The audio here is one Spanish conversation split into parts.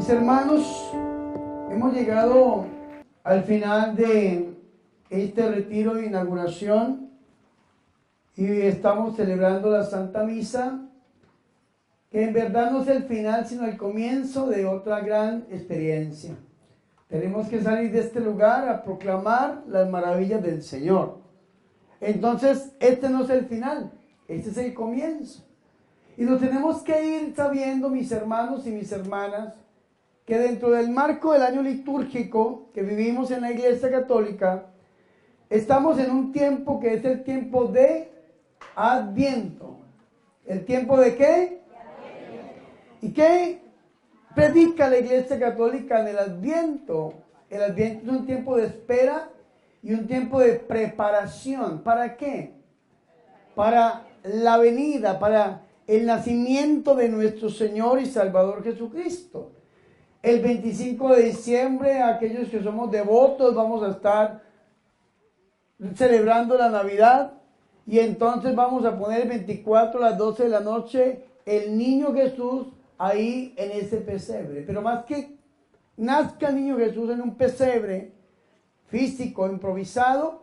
Mis hermanos, hemos llegado al final de este retiro de inauguración y estamos celebrando la Santa Misa, que en verdad no es el final, sino el comienzo de otra gran experiencia. Tenemos que salir de este lugar a proclamar las maravillas del Señor. Entonces, este no es el final, este es el comienzo. Y lo tenemos que ir sabiendo, mis hermanos y mis hermanas, que dentro del marco del año litúrgico que vivimos en la Iglesia Católica, estamos en un tiempo que es el tiempo de Adviento. ¿El tiempo de qué? ¿Y qué predica la Iglesia Católica en el Adviento? El Adviento es un tiempo de espera y un tiempo de preparación. ¿Para qué? Para la venida, para el nacimiento de nuestro Señor y Salvador Jesucristo. El 25 de diciembre, aquellos que somos devotos, vamos a estar celebrando la Navidad y entonces vamos a poner el 24 a las 12 de la noche el niño Jesús ahí en ese pesebre. Pero más que nazca el niño Jesús en un pesebre físico, improvisado,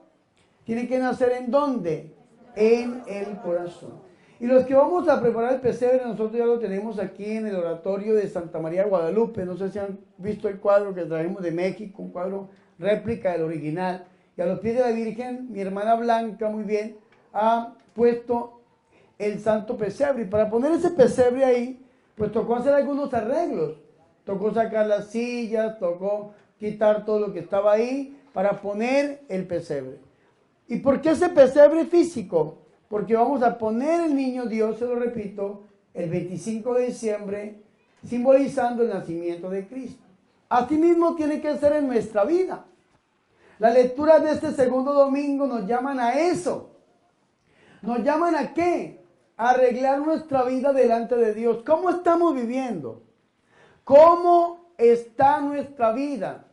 tiene que nacer ¿en dónde? En el corazón. Y los que vamos a preparar el pesebre, nosotros ya lo tenemos aquí en el oratorio de Santa María de Guadalupe. No sé si han visto el cuadro que trajimos de México, un cuadro réplica del original. Y a los pies de la Virgen, mi hermana Blanca, muy bien, ha puesto el santo pesebre. Y para poner ese pesebre ahí, pues tocó hacer algunos arreglos. Tocó sacar las sillas, tocó quitar todo lo que estaba ahí para poner el pesebre. ¿Y por qué ese pesebre físico? Porque vamos a poner el niño Dios, se lo repito, el 25 de diciembre, simbolizando el nacimiento de Cristo. Asimismo tiene que ser en nuestra vida. Las lecturas de este segundo domingo nos llaman a eso. ¿Nos llaman a qué? A arreglar nuestra vida delante de Dios. ¿Cómo estamos viviendo? ¿Cómo está nuestra vida?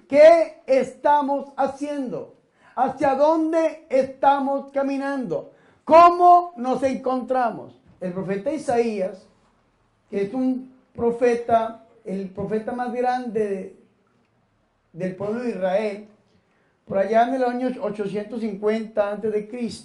¿Qué estamos haciendo? ¿Hacia dónde estamos caminando? ¿Cómo nos encontramos? El profeta Isaías, que es un profeta, el profeta más grande del pueblo de Israel, por allá en el año 850 a.C.,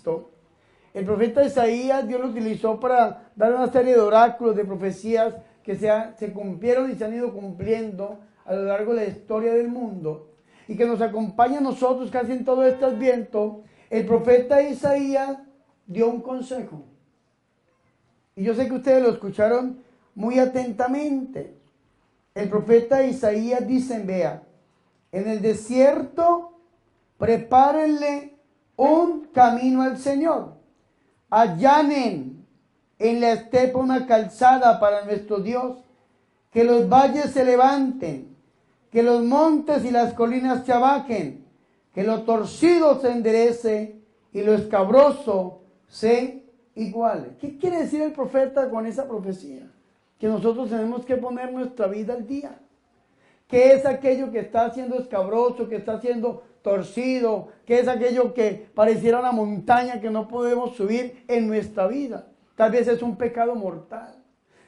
el profeta Isaías, Dios lo utilizó para dar una serie de oráculos, de profecías que se cumplieron y se han ido cumpliendo a lo largo de la historia del mundo y que nos acompaña a nosotros casi en todo este Adviento. El profeta Isaías dio un consejo. Y yo sé que ustedes lo escucharon muy atentamente. El profeta Isaías dice, vea, en el desierto prepárenle un camino al Señor. Allanen en la estepa una calzada para nuestro Dios. Que los valles se levanten, que los montes y las colinas se abajen, que lo torcido se enderece y lo escabroso se iguale. ¿Qué quiere decir el profeta con esa profecía? Que nosotros tenemos que poner nuestra vida al día. ¿Qué es aquello que está siendo escabroso, que está siendo torcido? ¿Qué es aquello que pareciera una montaña que no podemos subir en nuestra vida? Tal vez es un pecado mortal,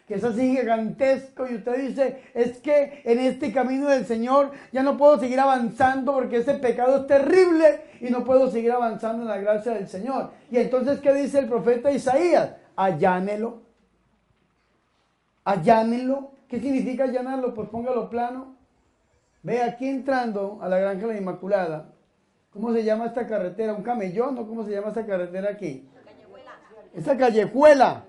que es así gigantesco y usted dice, es que en este camino del Señor ya no puedo seguir avanzando porque ese pecado es terrible y no puedo seguir avanzando en la gracia del Señor. Y entonces, ¿qué dice el profeta Isaías? Allánelo. Allánelo. ¿Qué significa allanarlo? Pues póngalo plano. Ve aquí entrando a la Granja de la Inmaculada. ¿Cómo se llama esta carretera? ¿Un camellón o cómo se llama esta carretera aquí? Esta callejuela.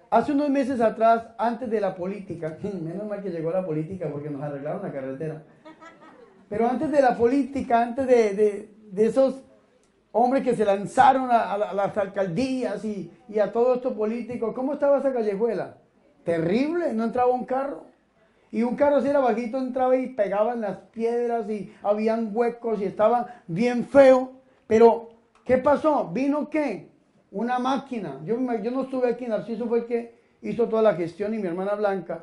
Hace unos meses atrás, antes de la política, menos mal que llegó la política porque nos arreglaron la carretera. Pero antes de la política, antes de esos hombres que se lanzaron a las alcaldías y a todo esto político, ¿cómo estaba esa callejuela? Terrible, no entraba un carro. Y un carro si era bajito entraba y pegaba en las piedras y habían huecos y estaba bien feo. Pero, ¿qué pasó? ¿Vino qué? Una máquina. Yo no estuve aquí, Narciso fue el que hizo toda la gestión y mi hermana Blanca.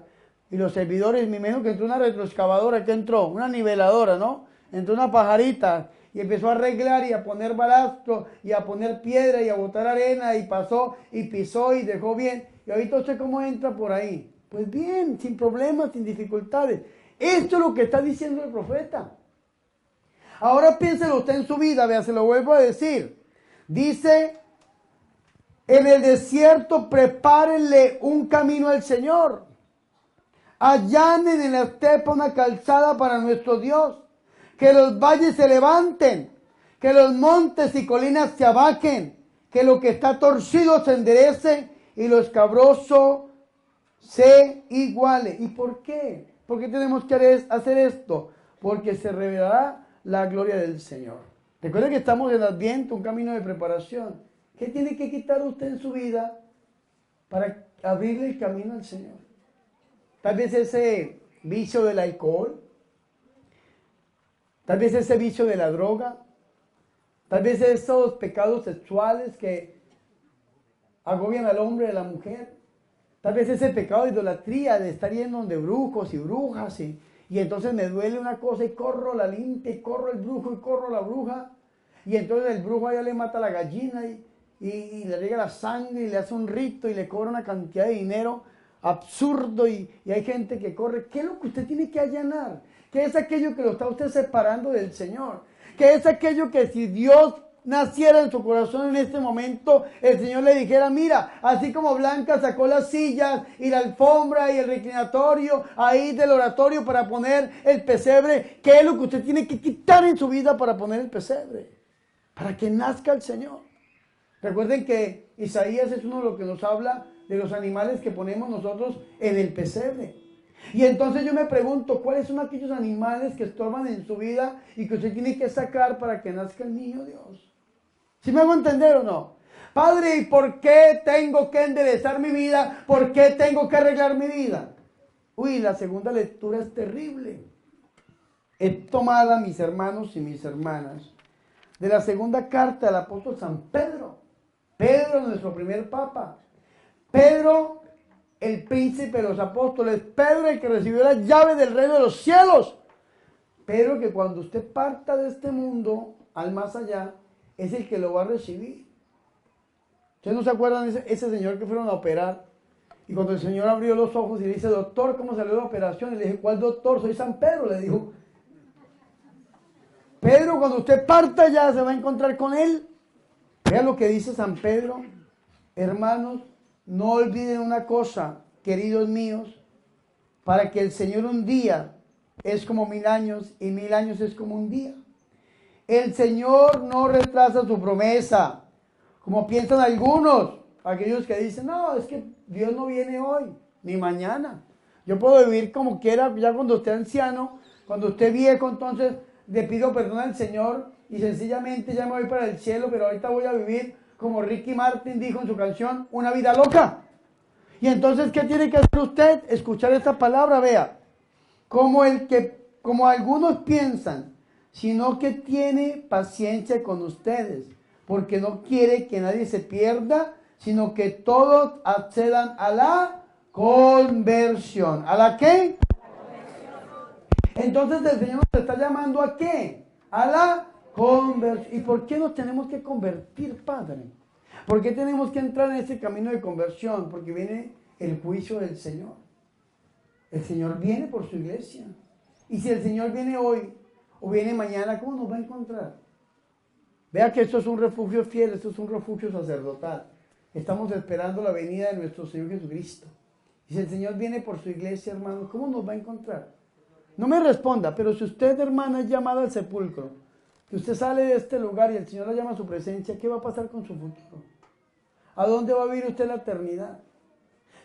Y los servidores, me imagino que entró una retroexcavadora, que entró una niveladora, ¿no? Entró una pajarita y empezó a arreglar y a poner balastro y a poner piedra y a botar arena y pasó y pisó y dejó bien. Y ahorita usted cómo entra por ahí, Pues bien, sin problemas, sin dificultades. Esto es lo que está diciendo el profeta. Ahora piénselo usted en su vida, vea, se lo vuelvo a decir. Dice, en el desierto prepárenle un camino al Señor. Allanen en la estepa una calzada para nuestro Dios. Que los valles se levanten, que los montes y colinas se abajen, que lo que está torcido se enderece y lo escabroso se iguale. ¿Y por qué? ¿Por qué tenemos que hacer esto? Porque se revelará la gloria del Señor. Recuerden que estamos en Adviento, un camino de preparación. ¿Qué tiene que quitar usted en su vida para abrirle el camino al Señor? Tal vez ese vicio del alcohol, tal vez ese vicio de la droga, tal vez esos pecados sexuales que agobian al hombre y a la mujer, tal vez ese pecado de idolatría, de estar yendo de brujos y brujas y entonces me duele una cosa y corro la limpia y corro el brujo y corro la bruja y entonces el brujo allá le mata a la gallina y le riega la sangre y le hace un rito y le cobra una cantidad de dinero absurdo y hay gente que corre. ¿Qué es lo que usted tiene que allanar? ¿Qué es aquello que lo está usted separando del Señor? ¿Qué es aquello que si Dios naciera en su corazón en este momento, el Señor le dijera, mira, así como Blanca sacó las sillas y la alfombra y el reclinatorio ahí del oratorio para poner el pesebre, ¿qué es lo que usted tiene que quitar en su vida para poner el pesebre? Para que nazca el Señor. Recuerden que Isaías es uno de los que nos habla de los animales que ponemos nosotros en el pesebre. Y entonces yo me pregunto, ¿cuáles son aquellos animales que estorban en su vida y que usted tiene que sacar para que nazca el niño Dios? ¿Sí me hago entender o no? Padre, ¿y por qué tengo que enderezar mi vida? ¿Por qué tengo que arreglar mi vida? Uy, la segunda lectura es terrible. Es tomada, mis hermanos y mis hermanas, de la segunda carta del apóstol San Pedro. Pedro, nuestro primer papa. Pedro, el príncipe de los apóstoles. Pedro, el que recibió la llave del reino de los cielos. Pedro, que cuando usted parta de este mundo al más allá, es el que lo va a recibir. ¿Ustedes no se acuerdan de ese señor que fueron a operar? Y cuando el señor abrió los ojos y le dice, doctor, ¿cómo salió la operación? Y le dije, ¿cuál doctor? Soy San Pedro, le dijo. Pedro, cuando usted parta ya se va a encontrar con él. Vean lo que dice San Pedro. Hermanos, no olviden una cosa, queridos míos, para que el Señor un día es como 1000 años y 1000 años es como un día. El Señor no retrasa su promesa, como piensan algunos, aquellos que dicen, no, es que Dios no viene hoy, ni mañana. Yo puedo vivir como quiera, ya cuando esté anciano, cuando esté viejo, entonces le pido perdón al Señor y sencillamente ya me voy para el cielo, pero ahorita voy a vivir como Ricky Martin dijo en su canción, una vida loca. Y entonces, ¿qué tiene que hacer usted? Escuchar esta palabra, vea, como algunos piensan, sino que tiene paciencia con ustedes, porque no quiere que nadie se pierda, sino que todos accedan a la conversión. ¿A la qué? Entonces el Señor nos está llamando ¿a qué? A la conversión. ¿Y por qué nos tenemos que convertir, Padre? ¿Por qué tenemos que entrar en ese camino de conversión? Porque viene el juicio del Señor. El Señor viene por su iglesia. Y si el Señor viene hoy o viene mañana, ¿cómo nos va a encontrar? Vea que esto es un refugio fiel, esto es un refugio sacerdotal. Estamos esperando la venida de nuestro Señor Jesucristo. Y si el Señor viene por su iglesia, hermano, ¿cómo nos va a encontrar? No me responda, pero si usted, hermana, es llamada al sepulcro, que usted sale de este lugar y el Señor la llama a su presencia, ¿qué va a pasar con su futuro? ¿A dónde va a vivir usted la eternidad?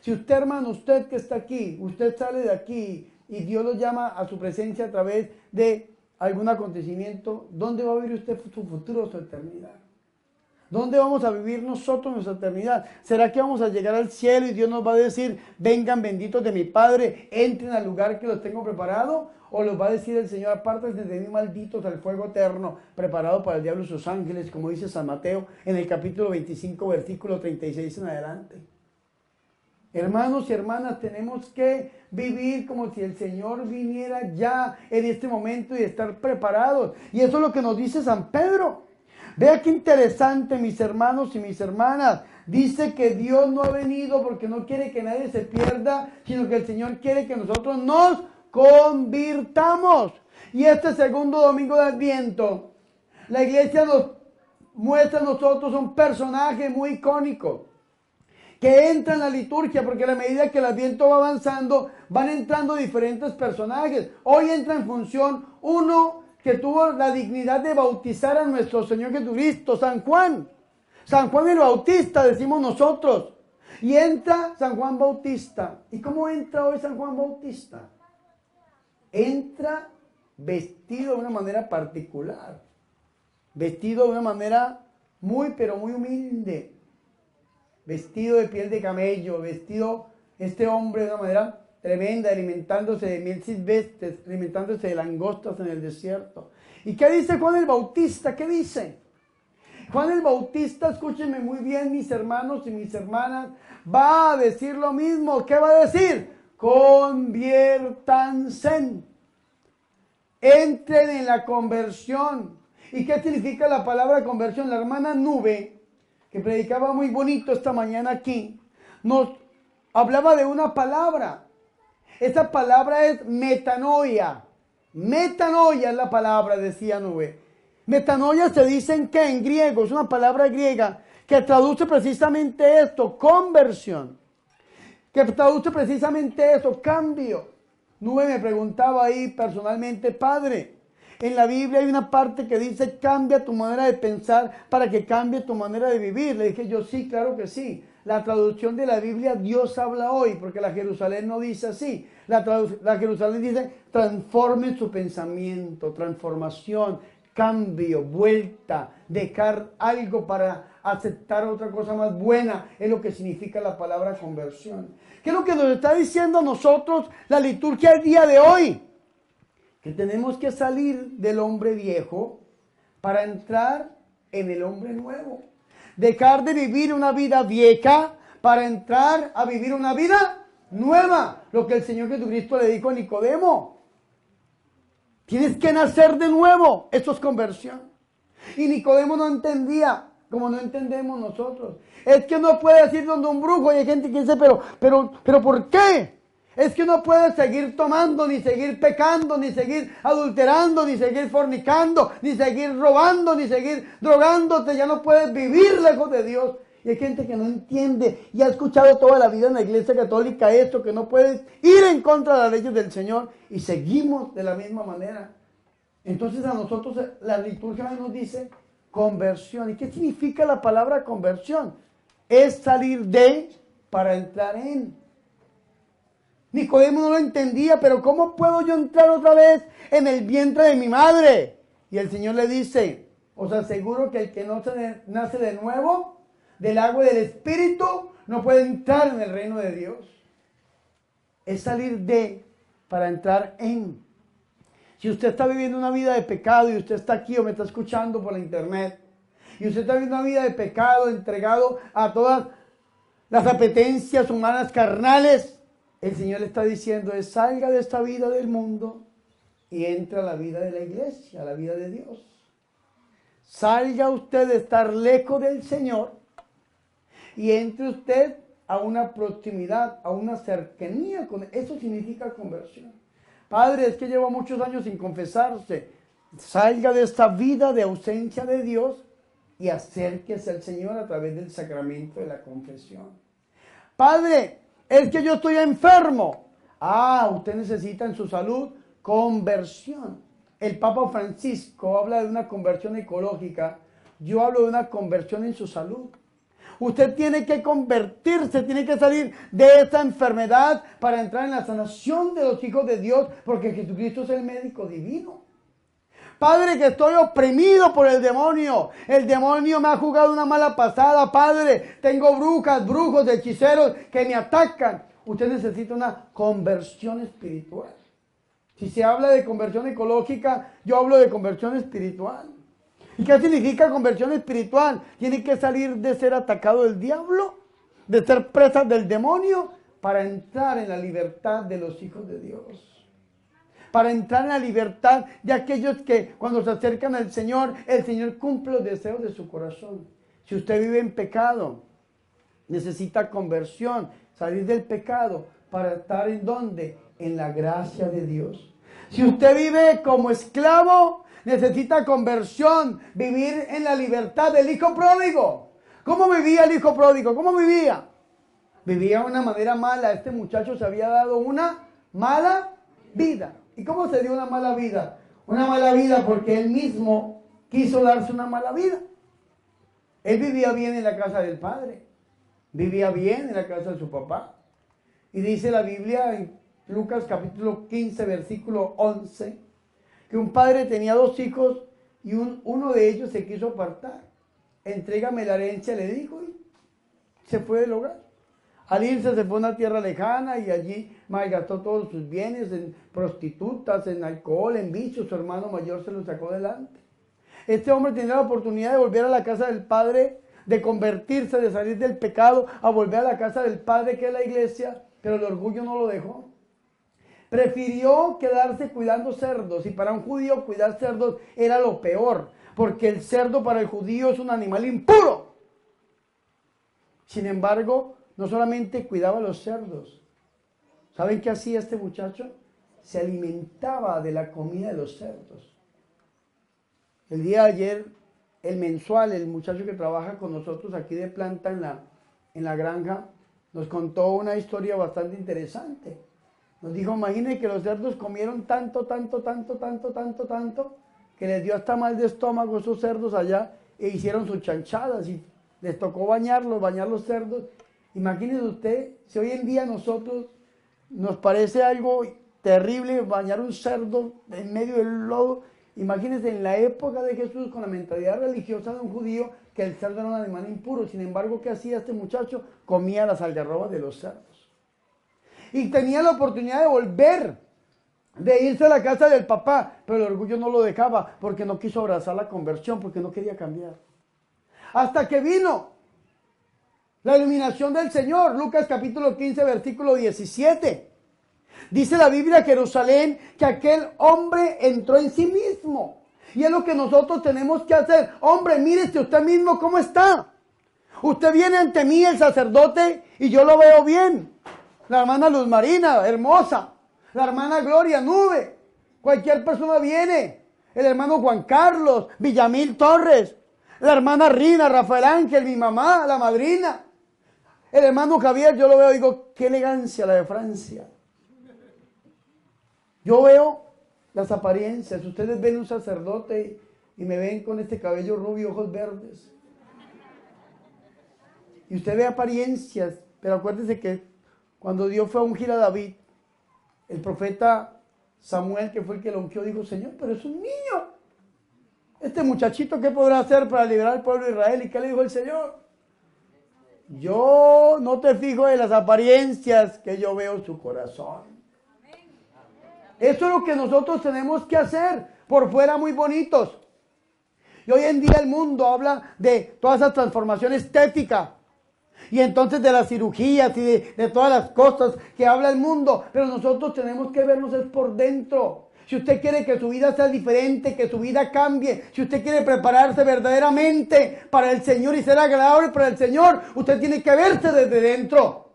Si usted, hermano, usted que está aquí, usted sale de aquí y Dios lo llama a su presencia a través de algún acontecimiento, ¿dónde va a vivir usted su futuro, su eternidad? ¿Dónde vamos a vivir nosotros nuestra eternidad? ¿Será que vamos a llegar al cielo y Dios nos va a decir, vengan benditos de mi Padre, entren al lugar que los tengo preparado? ¿O los va a decir el Señor, apártense de mí malditos al fuego eterno, preparado para el diablo y sus ángeles, como dice San Mateo en el capítulo 25, versículo 36 en adelante? Hermanos y hermanas, tenemos que vivir como si el Señor viniera ya en este momento y estar preparados. Y eso es lo que nos dice San Pedro. Vea qué interesante, mis hermanos y mis hermanas. Dice que Dios no ha venido porque no quiere que nadie se pierda, sino que el Señor quiere que nosotros nos convirtamos. Y este segundo domingo de Adviento, la iglesia nos muestra a nosotros un personaje muy icónico que entra en la liturgia, porque a la medida que el Adviento va avanzando, van entrando diferentes personajes. Hoy entra en función uno que tuvo la dignidad de bautizar a nuestro Señor Jesucristo, San Juan. San Juan el Bautista, decimos nosotros. Y entra San Juan Bautista. ¿Y cómo entra hoy San Juan Bautista? Entra vestido de una manera particular. Vestido de una manera muy, pero muy humilde. Vestido de piel de camello. Vestido este hombre de una manera tremenda, alimentándose de miel silvestre, alimentándose de langostas en el desierto. ¿Y qué dice Juan el Bautista? ¿Qué dice? Juan el Bautista, escúchenme muy bien, mis hermanos y mis hermanas, va a decir lo mismo. ¿Qué va a decir? Conviértanse. Entren en la conversión. ¿Y qué significa la palabra conversión? La hermana Nube, que predicaba muy bonito esta mañana aquí, nos hablaba de una palabra. Esa palabra es metanoia. Metanoia es la palabra, decía Nube. Metanoia se dice en qué, en griego, es una palabra griega que traduce precisamente esto, conversión. Que traduce precisamente eso, cambio. Nube me preguntaba ahí personalmente, padre, en la Biblia hay una parte que dice cambia tu manera de pensar para que cambie tu manera de vivir. Le dije yo, sí, claro que sí. La traducción de la Biblia, Dios habla hoy, porque la Jerusalén no dice así. La Jerusalén dice transforme su pensamiento, transformación, cambio, vuelta, dejar algo para aceptar otra cosa más buena, es lo que significa la palabra conversión. ¿Qué es lo que nos está diciendo a nosotros la liturgia del día de hoy? Que tenemos que salir del hombre viejo para entrar en el hombre nuevo. Dejar de vivir una vida vieja para entrar a vivir una vida nueva. Lo que el Señor Jesucristo le dijo a Nicodemo. Tienes que nacer de nuevo. Esto es conversión. Y Nicodemo no entendía, como no entendemos nosotros. Es que no puedes ir donde un brujo. Y hay gente que dice, pero ¿por qué? Es que no puedes seguir tomando, ni seguir pecando, ni seguir adulterando, ni seguir fornicando, ni seguir robando, ni seguir drogándote. Ya no puedes vivir lejos de Dios. Y hay gente que no entiende y ha escuchado toda la vida en la iglesia católica esto, que no puedes ir en contra de las leyes del Señor, y seguimos de la misma manera. Entonces a nosotros la liturgia nos dice conversión. ¿Y qué significa la palabra conversión? Es salir de para entrar en. Nicodemo no lo entendía, pero ¿cómo puedo yo entrar otra vez en el vientre de mi madre? Y el Señor le dice, os aseguro que el que no nace de nuevo, del agua y del Espíritu, no puede entrar en el reino de Dios. Es salir de para entrar en. Si usted está viviendo una vida de pecado y usted está aquí o me está escuchando por la internet, y usted está viviendo una vida de pecado, entregado a todas las apetencias humanas carnales, el Señor le está diciendo, salga de esta vida del mundo y entra a la vida de la iglesia, a la vida de Dios. Salga usted de estar lejos del Señor y entre usted a una proximidad, a una cercanía con Él. Eso significa conversión. Padre, es que lleva muchos años sin confesarse. Salga de esta vida de ausencia de Dios y acérquese al Señor a través del sacramento de la confesión. Padre, es que yo estoy enfermo. Usted necesita en su salud conversión. El Papa Francisco habla de una conversión ecológica. Yo hablo de una conversión en su salud. Usted tiene que convertirse, tiene que salir de esta enfermedad para entrar en la sanación de los hijos de Dios, porque Jesucristo es el médico divino. Padre, que estoy oprimido por el demonio. El demonio me ha jugado una mala pasada, Padre. Tengo brujas, brujos, hechiceros que me atacan. Usted necesita una conversión espiritual. Si se habla de conversión ecológica, yo hablo de conversión espiritual. ¿Y qué significa conversión espiritual? Tiene que salir de ser atacado del diablo, de ser presa del demonio, para entrar en la libertad de los hijos de Dios. Para entrar en la libertad de aquellos que cuando se acercan al Señor, el Señor cumple los deseos de su corazón. Si usted vive en pecado, necesita conversión, salir del pecado para estar ¿en dónde? En la gracia de Dios. Si usted vive como esclavo, necesita conversión, vivir en la libertad del hijo pródigo. ¿Cómo vivía el hijo pródigo? ¿Cómo vivía? Vivía de una manera mala. Este muchacho se había dado una mala vida. ¿Y cómo se dio una mala vida? Una mala vida porque él mismo quiso darse una mala vida. Él vivía bien en la casa del padre. Vivía bien en la casa de su papá. Y dice la Biblia en Lucas capítulo 15, versículo 11, que un padre tenía 2 hijos y uno de ellos se quiso apartar. Entrégame la herencia, le dijo, y se fue del hogar. Al irse se fue a una tierra lejana y allí malgastó todos sus bienes en prostitutas, en alcohol, en vicios. Su hermano mayor se lo sacó delante. Este hombre tenía la oportunidad de volver a la casa del padre, de convertirse, de salir del pecado, a volver a la casa del padre que es la iglesia, pero el orgullo no lo dejó. Prefirió quedarse cuidando cerdos, y para un judío cuidar cerdos era lo peor, porque el cerdo para el judío es un animal impuro. Sin embargo, no solamente cuidaba los cerdos. ¿Saben qué hacía este muchacho? Se alimentaba de la comida de los cerdos. El día de ayer, el mensual, el muchacho que trabaja con nosotros aquí de planta en la granja, nos contó una historia bastante interesante. Nos dijo, imagínense que los cerdos comieron tanto, que les dio hasta mal de estómago esos cerdos allá e hicieron sus chanchadas y les tocó bañar los cerdos. Imagínense usted, si hoy en día nosotros nos parece algo terrible bañar un cerdo en medio del lodo, imagínense en la época de Jesús con la mentalidad religiosa de un judío que el cerdo era un animal impuro. Sin embargo, ¿qué hacía este muchacho? Comía las algarrobas de los cerdos. Y tenía la oportunidad de volver, de irse a la casa del papá, pero el orgullo no lo dejaba porque no quiso abrazar la conversión, porque no quería cambiar. Hasta que vino la iluminación del Señor. Lucas capítulo 15, versículo 17. Dice la Biblia, Jerusalén, que aquel hombre entró en sí mismo. Y es lo que nosotros tenemos que hacer. Hombre, mírese usted mismo cómo está. Usted viene ante mí, el sacerdote, y yo lo veo bien. La hermana Luz Marina, hermosa. La hermana Gloria, nube. Cualquier persona viene. El hermano Juan Carlos, Villamil Torres. La hermana Rina, Rafael Ángel, mi mamá, la madrina. El hermano Javier, yo lo veo y digo, qué elegancia la de Francia. Yo veo las apariencias. Ustedes ven un sacerdote y me ven con este cabello rubio, ojos verdes. Y usted ve apariencias, pero acuérdese que cuando Dios fue a ungir a David, el profeta Samuel, que fue el que lo ungió, dijo, Señor, pero es un niño. Este muchachito, ¿qué podrá hacer para liberar al pueblo de Israel? ¿Y qué le dijo el Señor? Yo no te fijo en las apariencias, que yo veo su corazón. Eso es lo que nosotros tenemos que hacer, por fuera muy bonitos. Y hoy en día el mundo habla de toda esa transformación estética. Y entonces de las cirugías y de todas las cosas que habla el mundo. Pero nosotros tenemos que vernos es por dentro. Si usted quiere que su vida sea diferente, que su vida cambie, si usted quiere prepararse verdaderamente para el Señor y ser agradable para el Señor, usted tiene que verse desde dentro.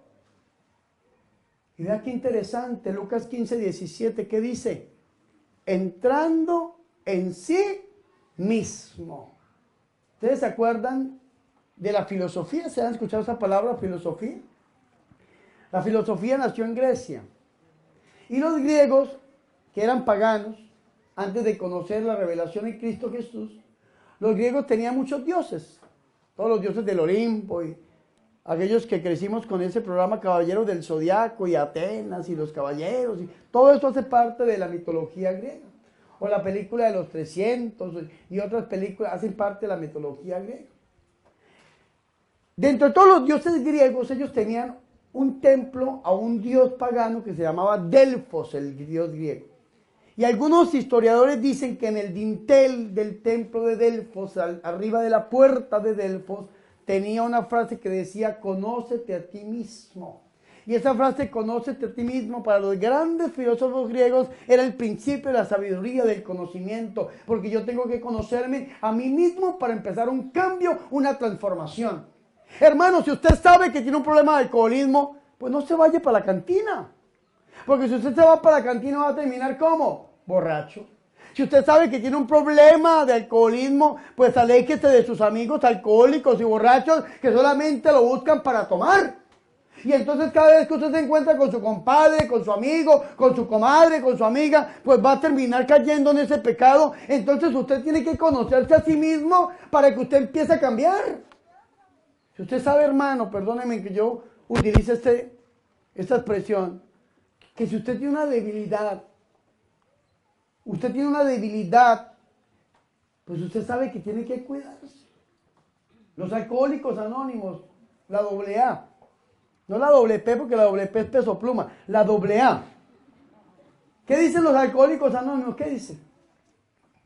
Y vea qué interesante, Lucas 15, 17, ¿qué dice? Entrando en sí mismo. ¿Ustedes se acuerdan de la filosofía? ¿Se han escuchado esa palabra, filosofía? La filosofía nació en Grecia. Y los griegos, que eran paganos, antes de conocer la revelación en Cristo Jesús, los griegos tenían muchos dioses. Todos los dioses del Olimpo y aquellos que crecimos con ese programa Caballeros del Zodiaco y Atenas y los caballeros. Y todo eso hace parte de la mitología griega. O la película de los 300 y otras películas hacen parte de la mitología griega. Dentro de todos los dioses griegos, ellos tenían un templo a un dios pagano que se llamaba Delfos, el dios griego. Y algunos historiadores dicen que en el dintel del templo de Delfos, arriba de la puerta de Delfos, tenía una frase que decía, conócete a ti mismo. Y esa frase, conócete a ti mismo, para los grandes filósofos griegos, era el principio de la sabiduría, del conocimiento. Porque yo tengo que conocerme a mí mismo para empezar un cambio, una transformación. Hermano, si usted sabe que tiene un problema de alcoholismo, pues no se vaya para la cantina. Porque si usted se va para la cantina va a terminar ¿cómo? Borracho. Si usted sabe que tiene un problema de alcoholismo, pues aléjese de sus amigos alcohólicos y borrachos que solamente lo buscan para tomar. Y entonces cada vez que usted se encuentra con su compadre, con su amigo, con su comadre, con su amiga, pues va a terminar cayendo en ese pecado. Entonces usted tiene que conocerse a sí mismo para que usted empiece a cambiar. Si usted sabe, hermano, perdóneme que yo utilice esta expresión, que si usted tiene una debilidad, pues usted sabe que tiene que cuidarse. Los alcohólicos anónimos, la AA, no la P porque la P es peso pluma, la AA. ¿Qué dicen los alcohólicos anónimos? ¿Qué dicen?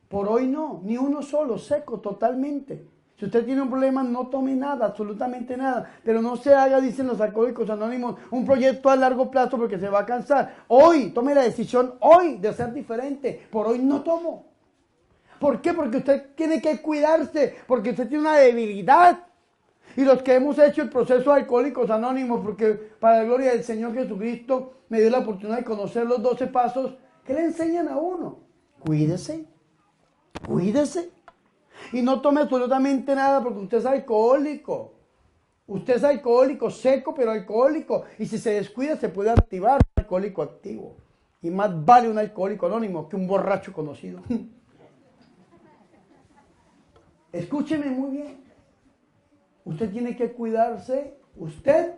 Por hoy no, ni uno solo, seco totalmente. Si usted tiene un problema, no tome nada, absolutamente nada. Pero no se haga, dicen los alcohólicos anónimos, un proyecto a largo plazo porque se va a cansar. Hoy, tome la decisión hoy de ser diferente. Por hoy no tomo. ¿Por qué? Porque usted tiene que cuidarse, porque usted tiene una debilidad. Y los que hemos hecho el proceso de Alcohólicos Anónimos, porque para la gloria del Señor Jesucristo me dio la oportunidad de conocer los 12 pasos, ¿qué le enseñan a uno? Cuídese, cuídese. Y no tome absolutamente nada porque usted es alcohólico. Usted es alcohólico, seco pero alcohólico. Y si se descuida se puede activar un alcohólico activo. Y más vale un alcohólico anónimo que un borracho conocido. Escúcheme muy bien. Usted tiene que cuidarse usted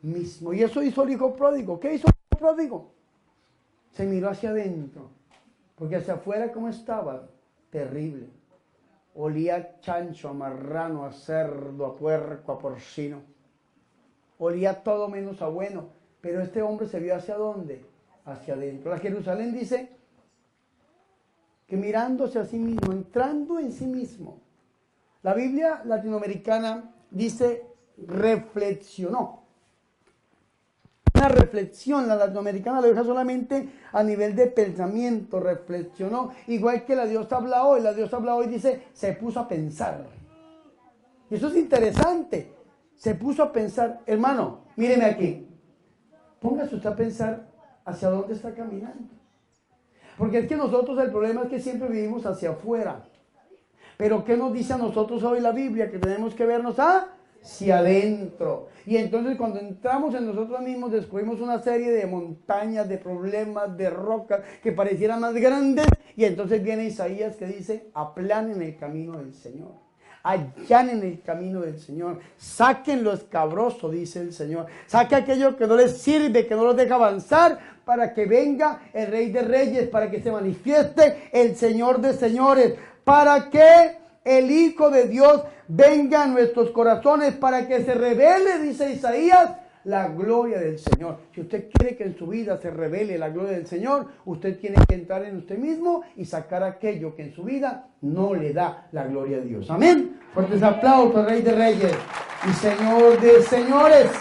mismo. Y eso hizo el hijo pródigo. ¿Qué hizo el hijo pródigo? Se miró hacia adentro. Porque hacia afuera, ¿cómo estaba? Terrible. Olía a chancho, a marrano, a cerdo, a puerco, a porcino. Olía todo menos a bueno. Pero este hombre se vio hacia dónde? Hacia adentro. La Jerusalén dice que mirándose a sí mismo, entrando en sí mismo. La Biblia latinoamericana dice reflexionó. Una reflexión, la latinoamericana lo deja solamente a nivel de pensamiento, reflexionó, igual que la Dios habla hoy. La Dios habla hoy dice, se puso a pensar. Y eso es interesante, se puso a pensar. Hermano, míreme aquí, póngase usted a pensar hacia dónde está caminando. Porque es que nosotros el problema es que siempre vivimos hacia afuera. Pero ¿qué nos dice a nosotros hoy la Biblia? Que tenemos que vernos hacia adentro. Y entonces cuando entramos en nosotros mismos descubrimos una serie de montañas, de problemas, de rocas que parecieran más grandes. Y entonces viene Isaías que dice, aplanen el camino del Señor. Allanen el camino del Señor. Saquen lo escabroso, dice el Señor. Saque aquello que no les sirve, que no los deja avanzar, para que venga el Rey de Reyes, para que se manifieste el Señor de Señores, para que el Hijo de Dios venga a nuestros corazones, para que se revele, dice Isaías, la gloria del Señor. Si usted quiere que en su vida se revele la gloria del Señor, usted tiene que entrar en usted mismo y sacar aquello que en su vida no le da la gloria a Dios. Amén. Fuertes aplausos, Rey de Reyes y Señor de Señores.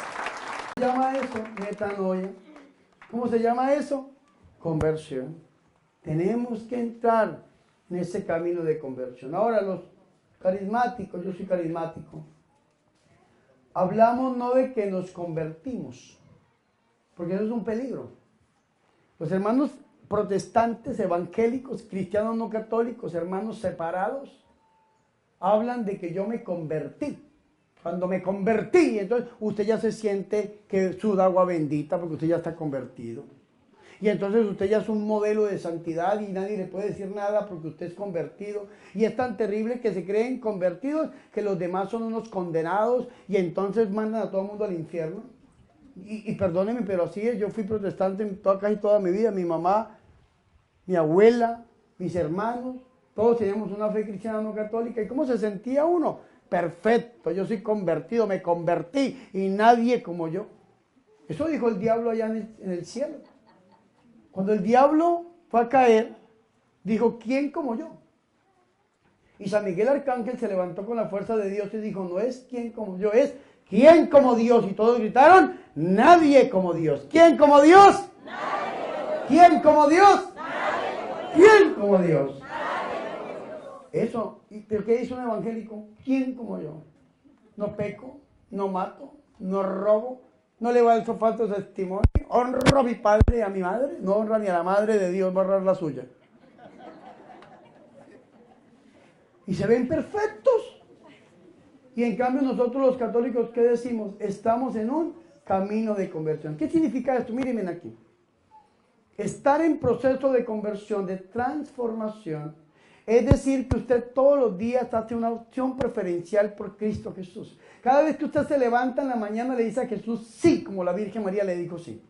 ¿Cómo se llama eso? Metanoia. ¿Cómo se llama eso? Conversión. Tenemos que entrar en ese camino de conversión. Ahora los carismáticos, yo soy carismático, hablamos no de que nos convertimos, porque eso es un peligro. Los hermanos protestantes, evangélicos, cristianos no católicos, hermanos separados, hablan de que yo me convertí. Cuando me convertí, entonces usted ya se siente que suda agua bendita porque usted ya está convertido. Y entonces usted ya es un modelo de santidad y nadie le puede decir nada porque usted es convertido. Y es tan terrible que se creen convertidos que los demás son unos condenados y entonces mandan a todo el mundo al infierno. Y perdónenme, pero así es. Yo fui protestante casi toda mi vida. Mi mamá, mi abuela, mis hermanos, todos teníamos una fe cristiana no católica. ¿Y cómo se sentía uno? Perfecto, yo soy convertido, me convertí y nadie como yo. Eso dijo el diablo allá en el cielo. Cuando el diablo fue a caer, dijo, ¿quién como yo? Y San Miguel Arcángel se levantó con la fuerza de Dios y dijo, no es quién como yo, es quién como Dios. Y todos gritaron, nadie como Dios. ¿Quién como Dios? Nadie. ¿Quién como Dios? Nadie. ¿Quién como Dios? Nadie. Eso, ¿pero qué dice un evangélico? ¿Quién como yo? No peco, no mato, no robo, no le falso falso testimonio, honro a mi padre y a mi madre, no honra ni a la madre de Dios, va a honrar la suya. Y se ven perfectos. Y en cambio nosotros los católicos, ¿qué decimos? Estamos en un camino de conversión. ¿Qué significa esto? Mírenme aquí. Estar en proceso de conversión, de transformación, es decir, que usted todos los días hace una opción preferencial por Cristo Jesús. Cada vez que usted se levanta en la mañana le dice a Jesús sí, como la Virgen María le dijo sí.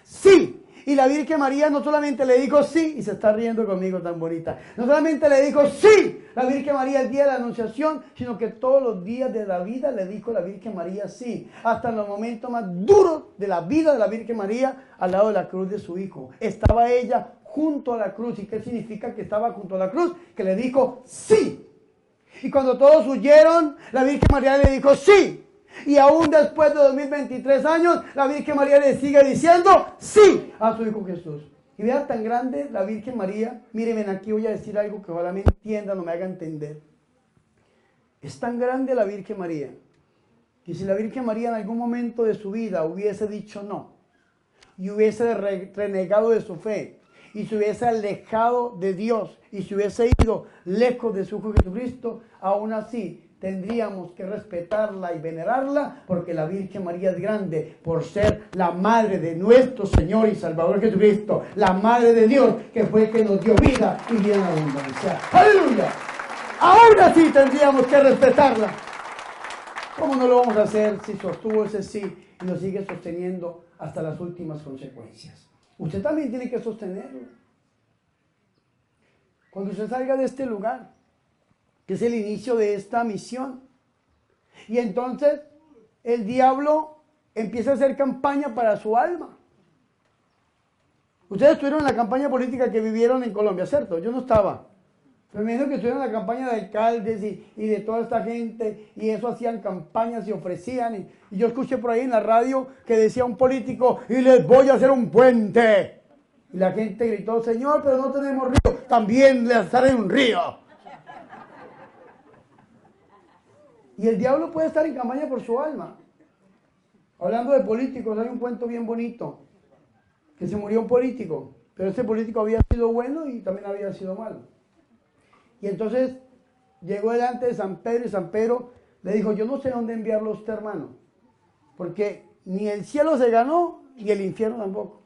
Sí. Y la Virgen María no solamente le dijo sí, y se está riendo conmigo tan bonita, no solamente le dijo sí, la Virgen María el día de la Anunciación, sino que todos los días de la vida le dijo la Virgen María sí, hasta en los momentos más duros de la vida de la Virgen María, al lado de la cruz de su Hijo. Estaba ella junto a la cruz. ¿Y qué significa que estaba junto a la cruz? Que le dijo sí. Y cuando todos huyeron, la Virgen María le dijo sí. Y aún después de 2023 años, la Virgen María le sigue diciendo sí a su Hijo Jesús. Y vean tan grande la Virgen María. Miren, aquí voy a decir algo que ojalá me entiendan o me haga entender. Es tan grande la Virgen María que si la Virgen María en algún momento de su vida hubiese dicho no y hubiese renegado de su fe y se hubiese alejado de Dios y se hubiese ido lejos de su Hijo Jesucristo, aún así tendríamos que respetarla y venerarla, porque la Virgen María es grande por ser la madre de nuestro Señor y Salvador Jesucristo, la madre de Dios, que fue el que nos dio vida y vida en abundancia. ¡Aleluya! Aún así tendríamos que respetarla. ¿Cómo no lo vamos a hacer si sostuvo ese sí y lo sigue sosteniendo hasta las últimas consecuencias? Usted también tiene que sostenerlo. Cuando usted salga de este lugar, que es el inicio de esta misión, y entonces el diablo empieza a hacer campaña para su alma. Ustedes estuvieron en la campaña política que vivieron en Colombia, ¿cierto? Yo no estaba. Pero me dijeron que estuvieron en la campaña de alcaldes y de toda esta gente, y eso hacían campañas y ofrecían. Y yo escuché por ahí en la radio que decía un político, y les voy a hacer un puente. Y la gente gritó, Señor, pero no tenemos río. También les haré un río. Y el diablo puede estar en campaña por su alma. Hablando de políticos, hay un cuento bien bonito, que se murió un político, pero ese político había sido bueno y también había sido malo. Y entonces llegó delante de San Pedro y San Pedro le dijo, yo no sé dónde enviarlo a usted, hermano, porque ni el cielo se ganó ni el infierno tampoco.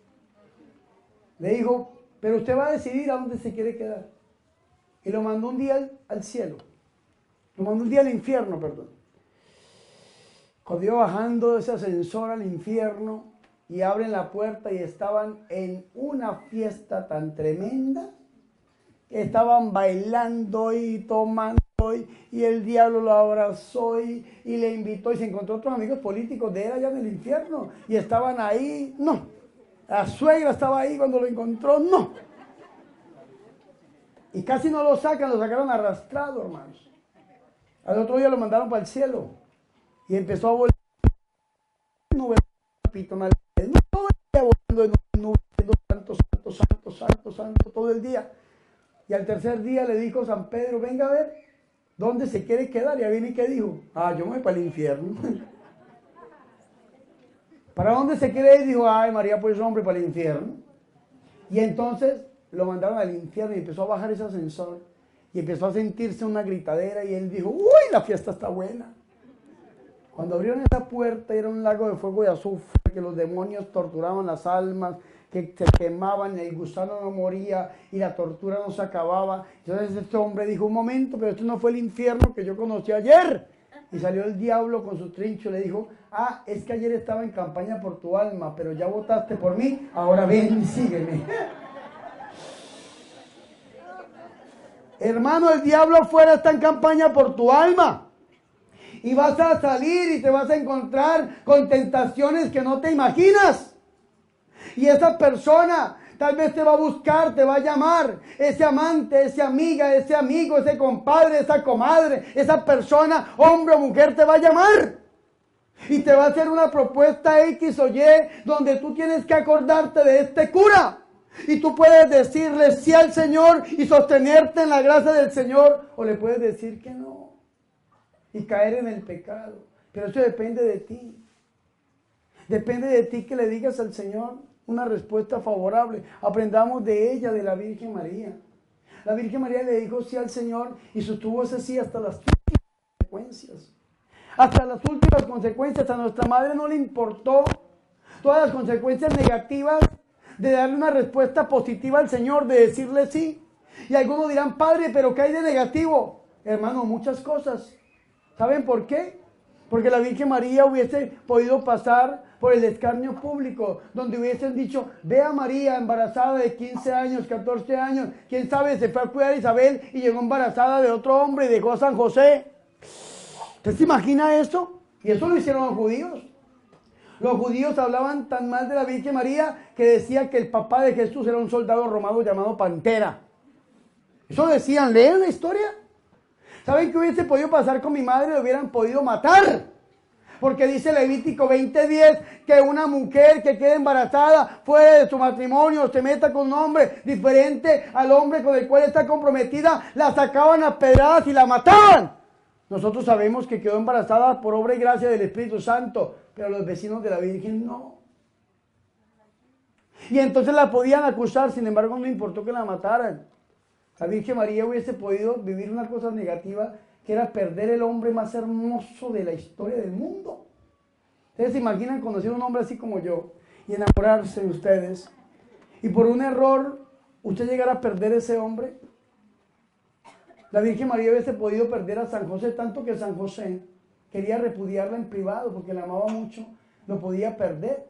Le dijo, pero usted va a decidir a dónde se quiere quedar. Y lo mandó un día al cielo. Lo mandó un día al infierno, perdón. Cuando iba bajando de ese ascensor al infierno y abren la puerta y estaban en una fiesta tan tremenda, que estaban bailando y tomando y el diablo lo abrazó y le invitó y se encontró otros amigos políticos de él allá en el infierno y estaban ahí, no. La suegra estaba ahí cuando lo encontró, no. Y casi no lo sacan, lo sacaron arrastrado, hermanos. Al otro día lo mandaron para el cielo y empezó a volar nubes, todo el día volando en nubes, santo, santo, santo, santo, santo, todo el día. Y al tercer día le dijo San Pedro, venga a ver dónde se quiere quedar. Y ahí viene y ¿qué dijo? Yo me voy para el infierno. ¿Para dónde se quiere ir? Dijo, ay María, pues hombre, para el infierno. Y entonces lo mandaron al infierno y empezó a bajar ese ascensor. Y empezó a sentirse una gritadera y él dijo, uy, la fiesta está buena. Cuando abrieron esa puerta era un lago de fuego y azufre, que los demonios torturaban las almas, que se quemaban, el gusano no moría y la tortura no se acababa. Entonces este hombre dijo, un momento, pero esto no fue el infierno que yo conocí ayer. Y salió el diablo con su trincho y le dijo, es que ayer estaba en campaña por tu alma, pero ya votaste por mí, ahora ven y sígueme. Hermano, el diablo afuera está en campaña por tu alma. Y vas a salir y te vas a encontrar con tentaciones que no te imaginas. Y esa persona tal vez te va a buscar, te va a llamar. Ese amante, esa amiga, ese amigo, ese compadre, esa comadre, esa persona, hombre o mujer, te va a llamar. Y te va a hacer una propuesta X o Y donde tú tienes que acordarte de este cura. Y tú puedes decirle sí al Señor y sostenerte en la gracia del Señor, o le puedes decir que no y caer en el pecado. Pero eso depende de ti. Depende de ti que le digas al Señor una respuesta favorable. Aprendamos de ella, de la Virgen María. La Virgen María le dijo sí al Señor y sostuvo ese sí hasta las últimas consecuencias. Hasta las últimas consecuencias. A nuestra madre no le importó todas las consecuencias negativas de darle una respuesta positiva al Señor, de decirle sí. Y algunos dirán, Padre, ¿pero qué hay de negativo? Hermano, muchas cosas. ¿Saben por qué? Porque la Virgen María hubiese podido pasar por el escarnio público, donde hubiesen dicho, ve a María embarazada de 15 años, 14 años, quién sabe, se fue a cuidar a Isabel y llegó embarazada de otro hombre y dejó a San José. ¿Usted se imagina eso? Y eso lo hicieron los judíos. Los judíos hablaban tan mal de la Virgen María que decían que el papá de Jesús era un soldado romano llamado Pantera. Eso decían, ¿leen la historia? ¿Saben qué hubiese podido pasar con mi madre? Lo hubieran podido matar. Porque dice Levítico 20:10 que una mujer que quede embarazada fuera de su matrimonio, se meta con un hombre diferente al hombre con el cual está comprometida, la sacaban a pedradas y la mataban. Nosotros sabemos que quedó embarazada por obra y gracia del Espíritu Santo, pero los vecinos de la Virgen no. Y entonces la podían acusar, sin embargo no importó que la mataran. La Virgen María hubiese podido vivir una cosa negativa, que era perder el hombre más hermoso de la historia del mundo. Ustedes se imaginan conocer a un hombre así como yo y enamorarse de ustedes, y por un error usted llegara a perder ese hombre. La Virgen María hubiese podido perder a San José, tanto que San José quería repudiarla en privado porque la amaba mucho, lo podía perder.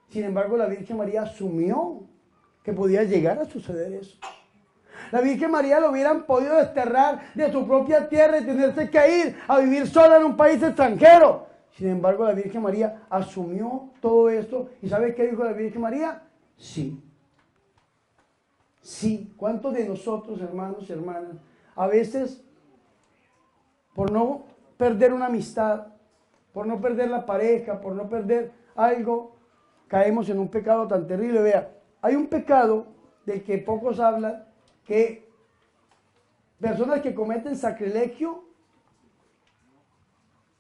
Sin embargo, la Virgen María asumió que podía llegar a suceder eso. La Virgen María lo hubieran podido desterrar de su propia tierra y tenerse que ir a vivir sola en un país extranjero. Sin embargo, la Virgen María asumió todo esto. ¿Y sabe qué dijo la Virgen María? Sí. Sí. ¿Cuántos de nosotros, hermanos y hermanas, a veces, por no perder una amistad, por no perder la pareja, por no perder algo, caemos en un pecado tan terrible? Vea, hay un pecado del que pocos hablan, que personas que cometen sacrilegio,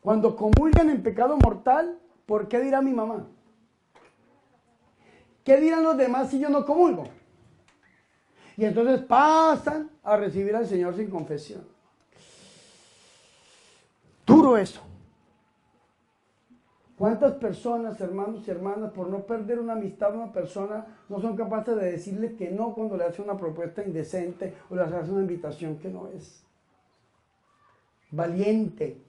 cuando comulgan en pecado mortal, ¿por qué dirá mi mamá? ¿Qué dirán los demás si yo no comulgo? Y entonces pasan a recibir al Señor sin confesión. Duro eso. ¿Cuántas personas, hermanos y hermanas, por no perder una amistad de una persona, no son capaces de decirle que no cuando le hace una propuesta indecente o le hace una invitación que no es? Valiente.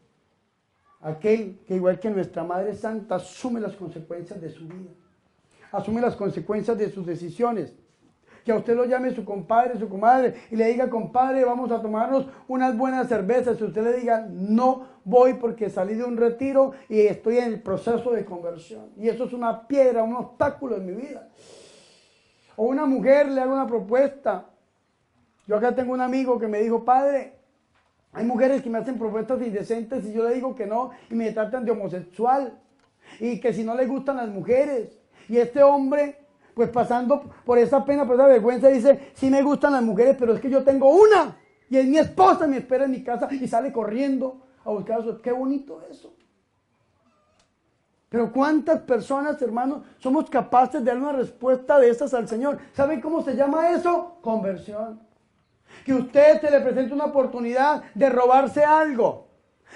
Aquel que, igual que nuestra Madre Santa, asume las consecuencias de su vida. Asume las consecuencias de sus decisiones. Que a usted lo llame su compadre, su comadre, y le diga, compadre, vamos a tomarnos unas buenas cervezas. Y usted le diga, no voy porque salí de un retiro y estoy en el proceso de conversión. Y eso es una piedra, un obstáculo en mi vida. O una mujer le haga una propuesta. Yo acá tengo un amigo que me dijo, padre, hay mujeres que me hacen propuestas indecentes y yo le digo que no y me tratan de homosexual. Y que si no le gustan las mujeres. Y este hombre, pues pasando por esa pena, por esa vergüenza, dice, sí me gustan las mujeres, pero es que yo tengo una, y es mi esposa, me espera en mi casa, y sale corriendo a buscar a su... Qué bonito eso. Pero ¿cuántas personas, hermanos, somos capaces de dar una respuesta de esas al Señor? ¿Saben cómo se llama eso? Conversión. Que usted se le presente una oportunidad de robarse algo,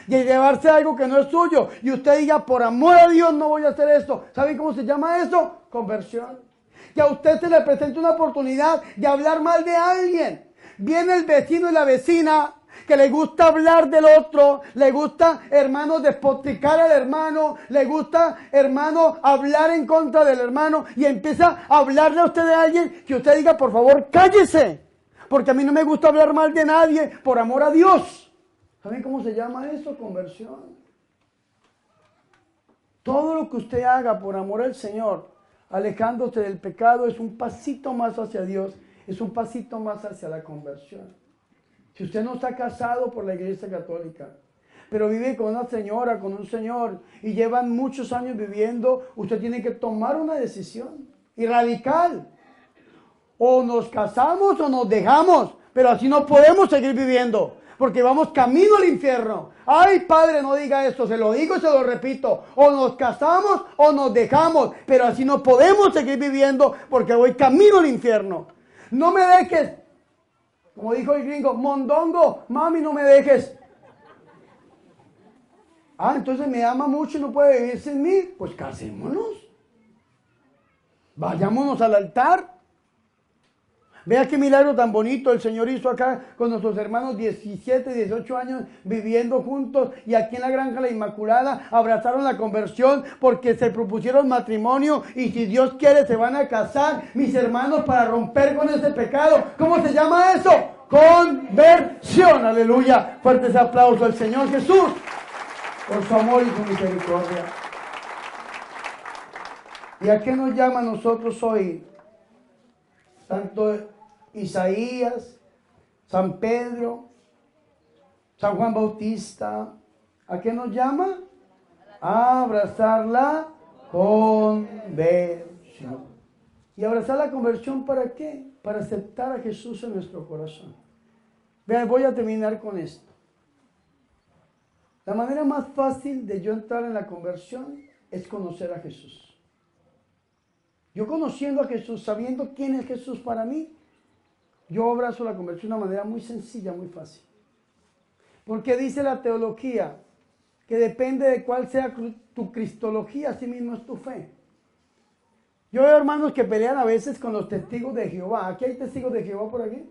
de llevarse algo que no es suyo, y usted diga, por amor a Dios no voy a hacer esto. ¿Saben cómo se llama eso? Conversión. Que a usted se le presente una oportunidad de hablar mal de alguien. Viene el vecino y la vecina que le gusta hablar del otro, le gusta, hermano, despotricar al hermano, le gusta, hermano, hablar en contra del hermano, y empieza a hablarle a usted de alguien, que usted diga, por favor, cállese, porque a mí no me gusta hablar mal de nadie, por amor a Dios. ¿Saben cómo se llama eso? Conversión. Todo lo que usted haga por amor al Señor, alejándose del pecado, es un pasito más hacia Dios, es un pasito más hacia la conversión. Si usted no está casado por la Iglesia Católica, pero vive con una señora, con un señor, y llevan muchos años viviendo, usted tiene que tomar una decisión, y radical. O nos casamos o nos dejamos, pero así no podemos seguir viviendo. porque vamos camino al infierno. Ay, Padre, no diga esto, se lo digo y se lo repito. O nos casamos o nos dejamos, pero así no podemos seguir viviendo porque voy camino al infierno. No me dejes, como dijo el gringo, mondongo, mami, no me dejes. Ah, entonces me ama mucho y no puede vivir sin mí. Pues casémonos. Vayámonos al altar. Vea qué milagro tan bonito el Señor hizo acá con nuestros hermanos 17, 18 años viviendo juntos, y aquí en la Granja La Inmaculada abrazaron la conversión porque se propusieron matrimonio, y si Dios quiere se van a casar, mis hermanos, para romper con ese pecado. ¿Cómo se llama eso? Conversión. Aleluya. Fuertes aplausos al Señor Jesús por su amor y su misericordia. ¿Y a qué nos llama a nosotros hoy? Tanto Isaías, San Pedro, San Juan Bautista, ¿a qué nos llama? A abrazar la conversión. ¿Y abrazar la conversión para qué? Para aceptar a Jesús en nuestro corazón. Vean, voy a terminar con esto. La manera más fácil de yo entrar en la conversión es conocer a Jesús. Yo conociendo a Jesús, sabiendo quién es Jesús para mí, yo abrazo la conversión de una manera muy sencilla, muy fácil. Porque dice la teología que depende de cuál sea tu cristología, así mismo es tu fe. Yo veo hermanos que pelean a veces con los testigos de Jehová. ¿Aquí hay testigos de Jehová por aquí?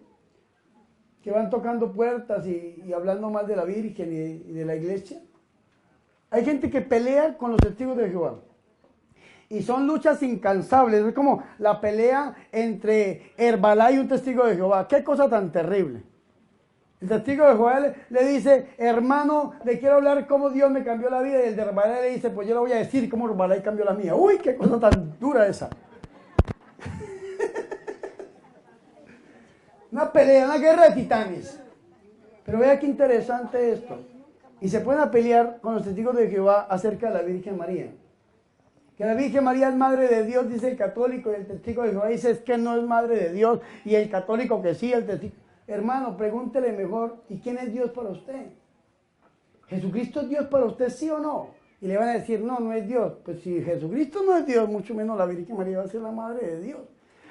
Que van tocando puertas y hablando mal de la Virgen y de la iglesia. Hay gente que pelea con los testigos de Jehová. Y son luchas incansables. Es como la pelea entre Herbalife y un testigo de Jehová. Qué cosa tan terrible. El testigo de Jehová le dice, hermano, le quiero hablar cómo Dios me cambió la vida. Y el de Herbalife le dice, pues yo le voy a decir cómo Herbalife cambió la mía. Uy, qué cosa tan dura esa. Una pelea, una guerra de titanes. Pero vea qué interesante esto. Y se pueden pelear con los testigos de Jehová acerca de la Virgen María. Que la Virgen María es madre de Dios, dice el católico, y el testigo de Jehová dice es que no es madre de Dios, y el católico que sí, el testigo. Hermano, pregúntele mejor, ¿y quién es Dios para usted? ¿Jesucristo es Dios para usted, sí o no? Y le van a decir, no, no es Dios. Pues si Jesucristo no es Dios, mucho menos la Virgen María va a ser la madre de Dios.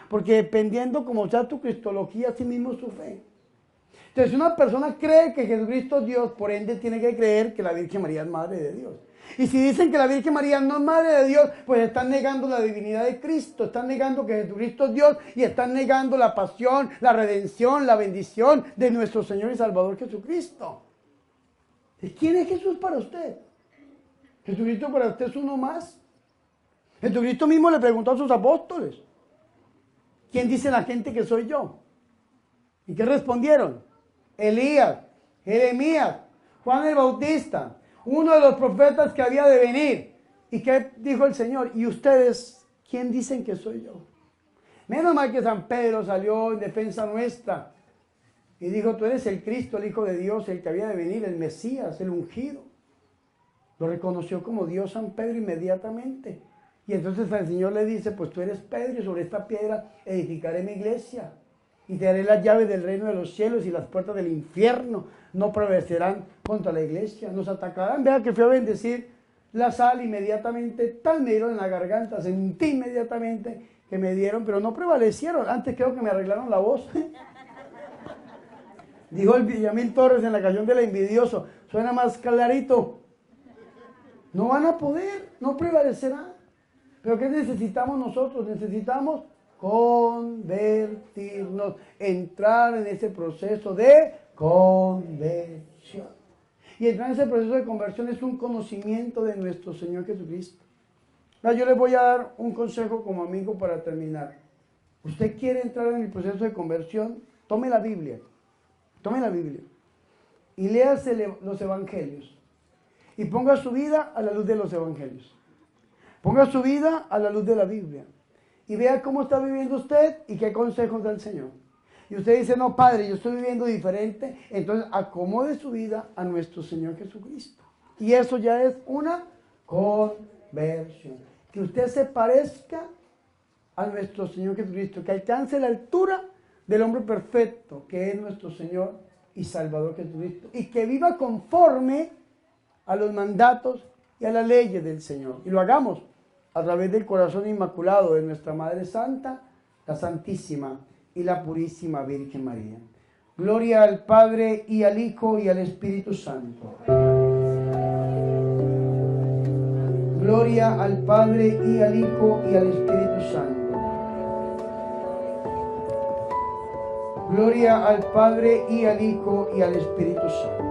Porque dependiendo como sea tu cristología, así mismo su fe. Entonces, si una persona cree que Jesucristo es Dios, por ende tiene que creer que la Virgen María es madre de Dios. Y si dicen que la Virgen María no es madre de Dios, pues están negando la divinidad de Cristo, están negando que Jesucristo es Dios y están negando la pasión, la redención, la bendición de nuestro Señor y Salvador Jesucristo. ¿Y quién es Jesús para usted? Jesucristo para usted es uno más. Jesucristo mismo le preguntó a sus apóstoles, ¿quién dice la gente que soy yo? ¿Y qué respondieron? Elías, Jeremías, Juan el Bautista, uno de los profetas que había de venir. ¿Y qué dijo el Señor? ¿Y ustedes quién dicen que soy yo? Menos mal que San Pedro salió en defensa nuestra y dijo, tú eres el Cristo, el Hijo de Dios, el que había de venir, el Mesías, el ungido. Lo reconoció como Dios San Pedro inmediatamente. Y entonces el Señor le dice, pues tú eres Pedro y sobre esta piedra edificaré mi iglesia. Y te daré las llaves del reino de los cielos, y las puertas del infierno no prevalecerán contra la iglesia. Nos atacarán. Vea que fui a bendecir la sal inmediatamente. Tal me dieron en la garganta. Sentí inmediatamente que me dieron, pero no prevalecieron. Antes creo que me arreglaron la voz. Dijo el Villamil Torres en la canción del envidioso. Suena más clarito. No van a poder. No prevalecerán. Pero ¿qué necesitamos nosotros? Necesitamos convertirnos, entrar en ese proceso de conversión. Y entrar en ese proceso de conversión es un conocimiento de nuestro Señor Jesucristo. Yo les voy a dar un consejo como amigo para terminar. Usted quiere entrar en el proceso de conversión, tome la Biblia y léase los evangelios y ponga su vida a la luz de los evangelios. Ponga su vida a la luz de la Biblia. Y vea cómo está viviendo usted y qué consejos da el Señor. Y usted dice, no, Padre, yo estoy viviendo diferente. Entonces, acomode su vida a nuestro Señor Jesucristo. Y eso ya es una conversión. Que usted se parezca a nuestro Señor Jesucristo. Que alcance la altura del hombre perfecto, que es nuestro Señor y Salvador Jesucristo, y que viva conforme a los mandatos y a las leyes del Señor. Y lo hagamos a través del corazón inmaculado de nuestra Madre Santa, la Santísima y la Purísima Virgen María. Gloria al Padre, y al Hijo, y al Espíritu Santo. Gloria al Padre, y al Hijo, y al Espíritu Santo. Gloria al Padre, y al Hijo, y al Espíritu Santo.